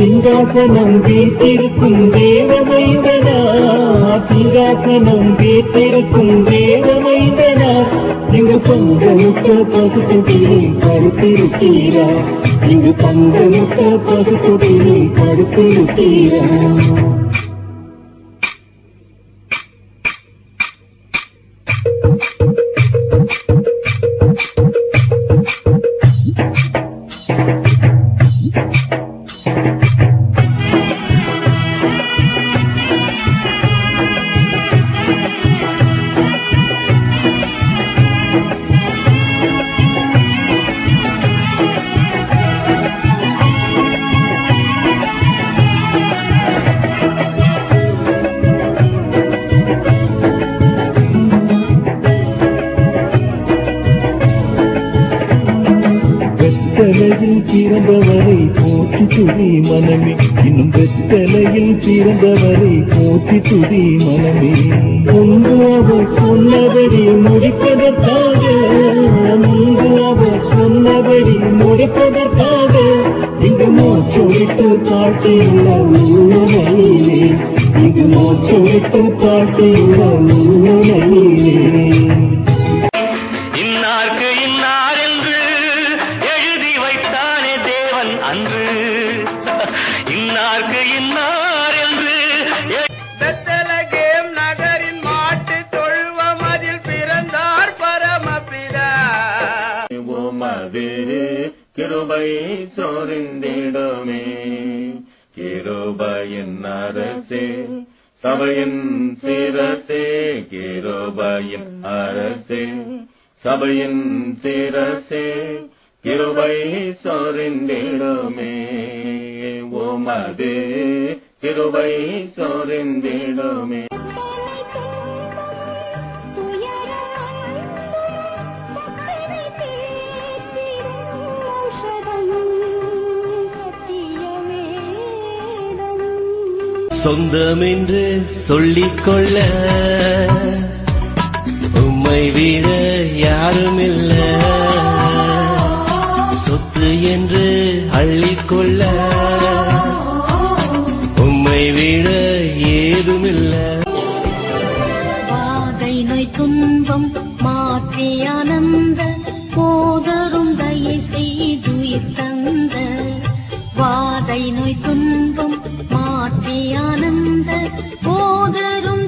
சிங்காசனம் வீட்டிருக்கும் தேவமைந்தனா, சிங்காசனம் வீட்டிருக்கும் தேவமைந்தனா, இங்கு பங்கமுத்த பசுக்குட்டியில் கருத்திருக்கீரா, இங்கு பங்கமுத்த பசுக்குட்டியில் கருத்திருக்கீரா. வெத்தலையில் பிறந்தவரை போற்றி துதி மனமே, இன்னும் வெத்தலையில் பிறந்தவரை போற்றி துதி மனமே. முன்பு அவர் சொன்னபடி முடிப்பதற்காக, முன்பு அவர் சொன்னபடி முடிப்பதற்காக, இங்கு மோச்சொழித்து பாட்டியுள்ள நூலையிலே, இங்கு மோச்சொழித்து பாட்டியுள்ள நூலையிலே. அன்று இன்னார்க்கு இன்னார் என்று பெத்தலகேம் நகரின் மாட்டு தொழுவம் அதில் பிறந்தார் பரமபிதா. உமது கிருபை சொரிந்திடுமே, கிருபையின் அரசே சபையின் சிரசே, கிருபையின் அரசே சபையின் சிரசே, கிருபை சொரிந்திடுமே, உமது கிருபை சொரிந்திடுமே. சொந்தமென்று சொல்லிக்கொள்ள உம்மை விட யாருமில்ல, சொத்து என்று அள்ளிக்கொள்ள உம்மை விட ஏதுமில்ல. வாதை நோய் துன்பம் மாற்றி ஆனந்த போதரும் தயை செய்துயிர் தந்த, வாதை நோய் துன்பம் மாற்றி ஆனந்த போதரும்